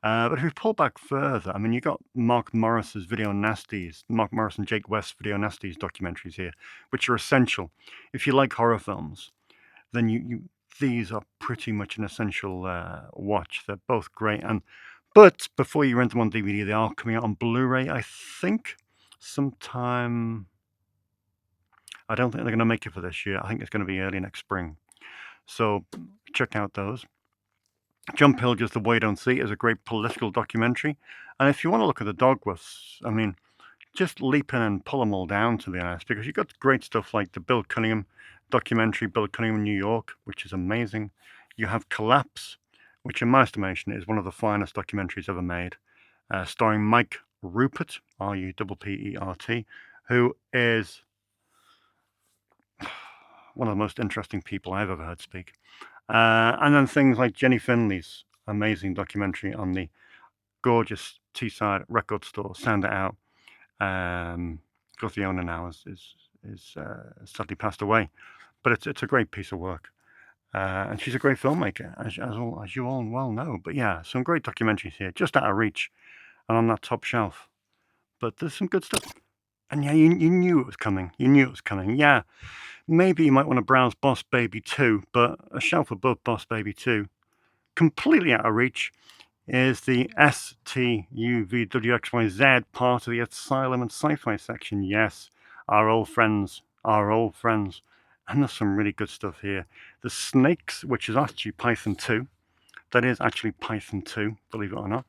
But if we pull back further, I mean, you got Mark Morris and Jake West's Video Nasties documentaries here, which are essential. If you like horror films, then these are pretty much an essential watch. They're both great. But before you rent them on DVD, they are coming out on Blu-ray, I think, sometime. I don't think they're going to make it for this year. I think it's going to be early next spring. So check out those. Jump Hill, Just the Way You Don't See is a great political documentary. And if you want to look at the Dogworths, I mean, just leap in and pull them all down, to be honest, because you've got great stuff like the Bill Cunningham documentary, Bill Cunningham in New York, which is amazing. You have Collapse, which in my estimation is one of the finest documentaries ever made, starring Mike Rupert, Ruppert, who is one of the most interesting people I've ever heard speak. And then things like Jenny Finley's amazing documentary on the gorgeous Teesside record store, Sound It Out. Because the owner now is sadly passed away, but it's a great piece of work, and she's a great filmmaker, as you all well know. But yeah, some great documentaries here, just out of reach, and on that top shelf. But there's some good stuff, and yeah, you knew it was coming. You knew it was coming. Yeah, maybe you might want to browse Boss Baby 2, but a shelf above Boss Baby 2, completely out of reach, is the STUVWXYZ part of the Asylum and Sci-Fi section. Yes, our old friends. And there's some really good stuff here. The Snakes, which is actually Python 2. That is actually Python 2, believe it or not,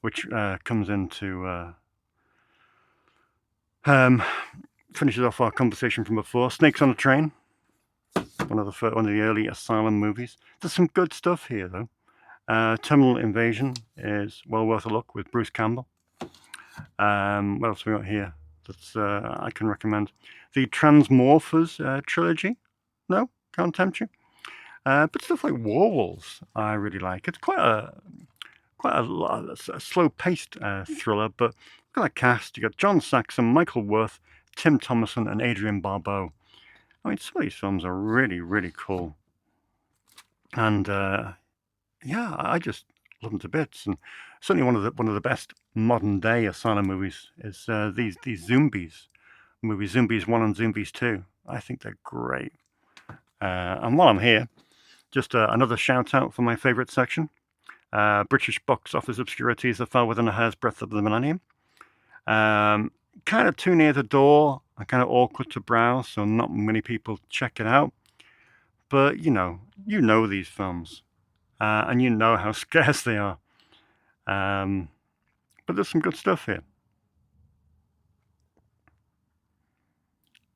which comes into... finishes off our conversation from before. Snakes on a Train, one of the early Asylum movies. There's some good stuff here, though. Terminal Invasion is well worth a look with Bruce Campbell. What else have we got here that I can recommend? The Transmorphers trilogy. No, can't tempt you. But stuff like War Wolves, I really like. It's quite a slow-paced thriller, but look at that cast. You got John Saxon, Michael Worth, Tim Thomerson, and Adrienne Barbeau. I mean, some of these films are really, really cool. And yeah, I just love them to bits. And certainly one of the best modern day Asylum movies is these Zombies movies, Zombies 1 and Zombies 2. I think they're great. And while I'm here, just another shout out for my favourite section. British box office obscurities that fell within a hair's breadth of the millennium. Kind of too near the door and kind of awkward to browse, so not many people check it out. But you know these films. And you know how scarce they are. But there's some good stuff here.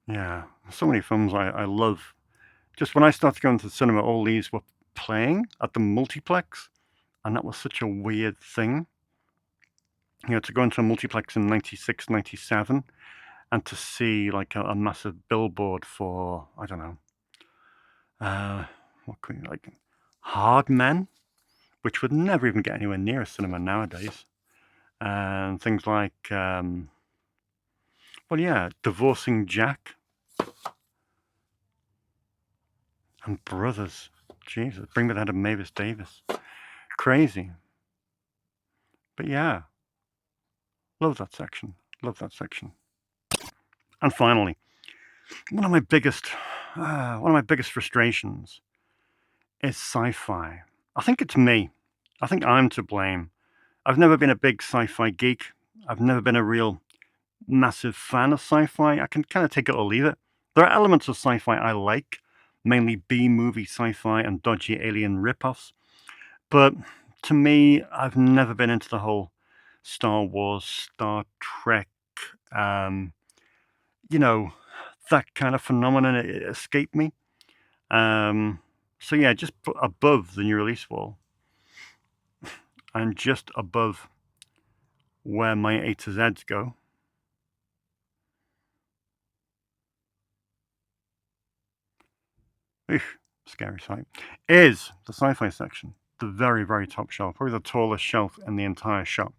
Yeah, so many films I love. Just when I started going to the cinema, all these were playing at the multiplex, and that was such a weird thing. To go into a multiplex in 96, 97, and to see like a massive billboard for, I don't know, what could you like, Hard Men, which would never even get anywhere near a cinema nowadays. And things like, Divorcing Jack. And Brothers. Jesus, Bring Me the Head of Mavis Davis. Crazy. But yeah, love that section. And finally, one of my biggest frustrations is sci-fi. I think it's me. I think I'm to blame. I've never been a big sci-fi geek. I've never been a real massive fan of sci-fi. I can kind of take it or leave it. There are elements of sci-fi I like, mainly B-movie sci-fi and dodgy alien rip-offs. But to me, I've never been into the whole Star Wars, Star Trek, that kind of phenomenon. It escaped me. So yeah, just above the new release wall, and just above where my A to Z's go, scary sight, is the sci-fi section. The very, very top shelf, probably the tallest shelf in the entire shop.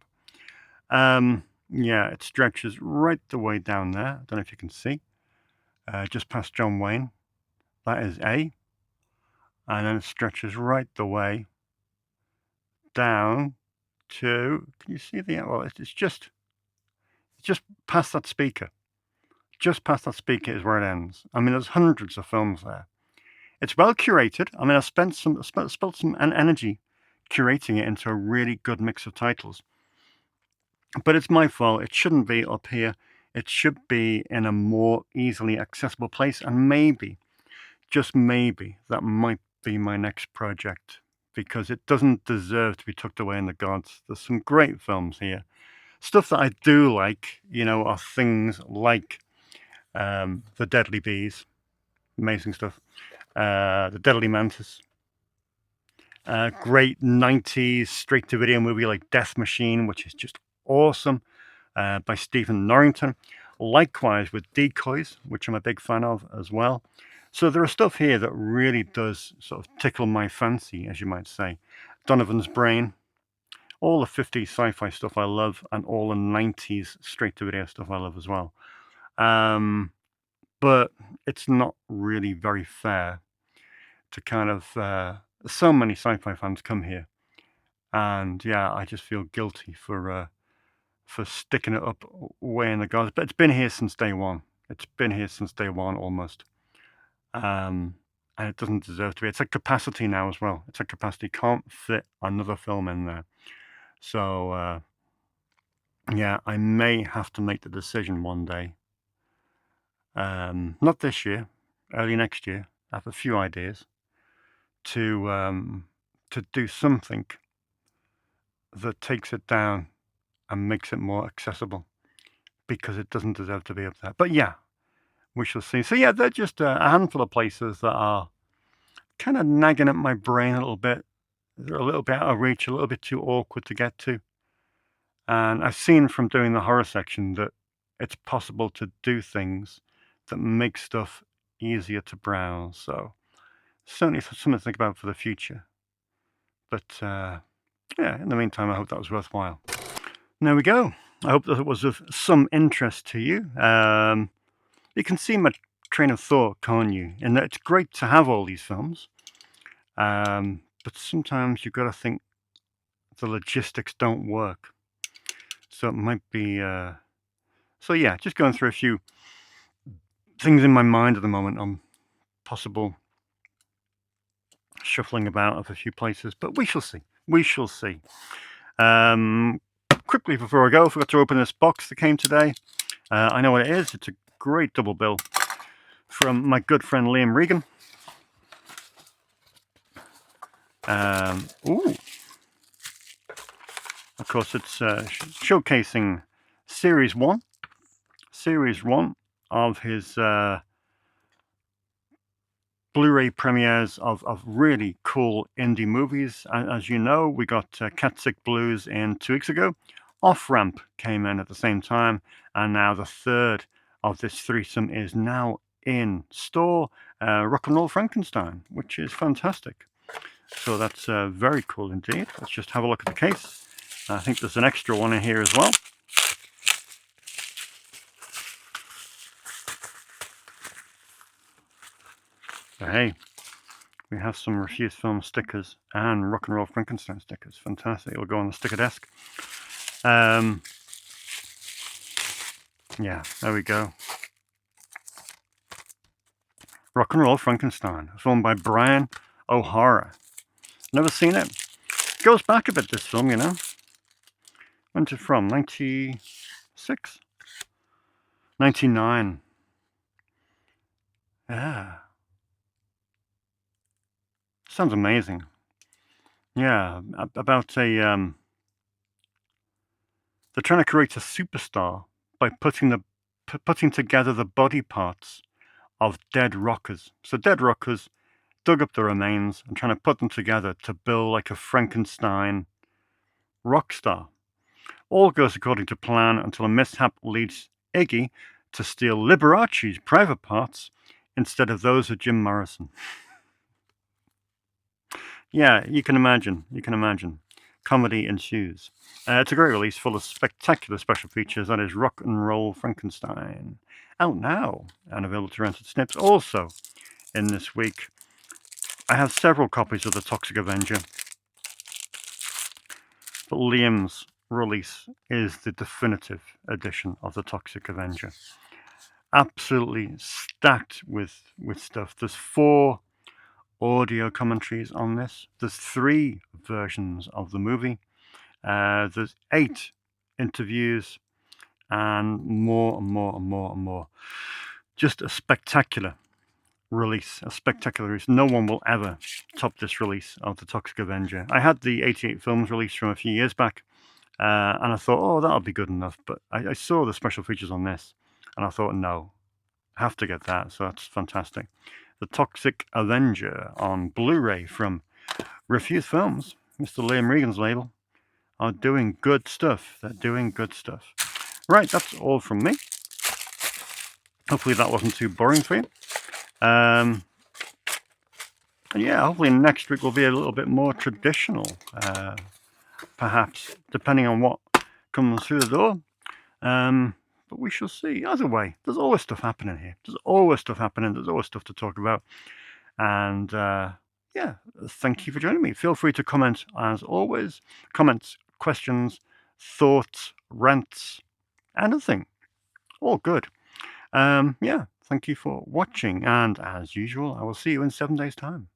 Yeah, it stretches right the way down there. I don't know if you can see. Just past John Wayne. That is A. And then it stretches right the way down to, can you see the, well, it's just past that speaker. Just past that speaker is where it ends. I mean, there's hundreds of films there. It's well curated. I mean, I spent some energy curating it into a really good mix of titles. But it's my fault. It shouldn't be up here. It should be in a more easily accessible place. And maybe, just maybe, that might be my next project, because it doesn't deserve to be tucked away in the gods. There's some great films here. Stuff that I do like, are things like The Deadly Bees. Amazing stuff. The Deadly Mantis. Great 90s straight-to-video movie like Death Machine, which is just awesome, by Stephen Norrington. Likewise with Decoys, which I'm a big fan of as well. So there are stuff here that really does sort of tickle my fancy, as you might say. Donovan's Brain, all the 50s sci-fi stuff I love, and all the 90s straight-to-video stuff I love as well. But it's not really very fair to kind of... so many sci-fi fans come here. And yeah, I just feel guilty for sticking it up way in the gods. But it's been here since day one. It's been here since day one almost. And it doesn't deserve to be. It's at capacity now as well. It's at capacity. Can't fit another film in there. So yeah, I may have to make the decision one day. Not this year, early next year. I have a few ideas to do something that takes it down and makes it more accessible, because it doesn't deserve to be up there. But yeah, we shall see. So yeah, they're just a handful of places that are kind of nagging at my brain a little bit. They're a little bit out of reach, a little bit too awkward to get to. And I've seen from doing the horror section that it's possible to do things that make stuff easier to browse. So certainly something to think about for the future. But yeah, in the meantime, I hope that was worthwhile. There we go. I hope that it was of some interest to you. You can see my train of thought, can't you? And that it's great to have all these films. But sometimes you've got to think the logistics don't work. So it might be... So yeah, just going through a few things in my mind at the moment on possible shuffling about of a few places. But we shall see. We shall see. Quickly before I go, I forgot to open this box that came today. I know what it is. It's a great double bill from my good friend Liam Regan. Ooh. Of course, it's showcasing Series 1. Series 1 of his Blu-ray premieres of really cool indie movies. As you know, we got Cat Sick Blues in 2 weeks ago. Off Ramp came in at the same time, and now the third of this threesome is now in store, Rock and Roll Frankenstein, which is fantastic. So that's very cool indeed. Let's just have a look at the case. I think there's an extra one in here as well. So hey, we have some Refused Film stickers and Rock and Roll Frankenstein stickers. Fantastic. It'll go on the sticker desk. Yeah, there we go. Rock and Roll Frankenstein, a film by Brian O'Hara. Never seen it. Goes back a bit, this film, you know. When's it from? 96? 99. Yeah. Sounds amazing. Yeah, about a... They're trying to create a superstar by putting together the body parts of dead rockers. So dead rockers dug up the remains and trying to put them together to build like a Frankenstein rock star. All goes according to plan until a mishap leads Iggy to steal Liberace's private parts instead of those of Jim Morrison. Yeah, you can imagine. You can imagine. Comedy ensues. It's a great release full of spectacular special features. That is Rock and Roll Frankenstein. Out now and available to rent at Snips. Also, in this week, I have several copies of The Toxic Avenger. But Liam's release is the definitive edition of The Toxic Avenger. Absolutely stacked with stuff. There's 4 audio commentaries on this. There's 3 versions of the movie. There's 8 interviews and more and more and more and more. Just a spectacular release. A spectacular release. No one will ever top this release of The Toxic Avenger. I had the 88 films release from a few years back, and I thought, oh, that'll be good enough. But I saw the special features on this, and I thought, no, I have to get that. So that's fantastic. The Toxic Avenger on Blu-ray from Refused Films, Mr. Liam Regan's label, are doing good stuff. They're doing good stuff. Right, that's all from me. Hopefully that wasn't too boring for you. And yeah, hopefully next week will be a little bit more traditional, perhaps, depending on what comes through the door. But we shall see. Either way, there's always stuff happening here. There's always stuff happening. There's always stuff to talk about. And yeah, thank you for joining me. Feel free to comment as always. Comments, questions, thoughts, rants, anything. All good. Yeah, thank you for watching. And as usual, I will see you in 7 days' time.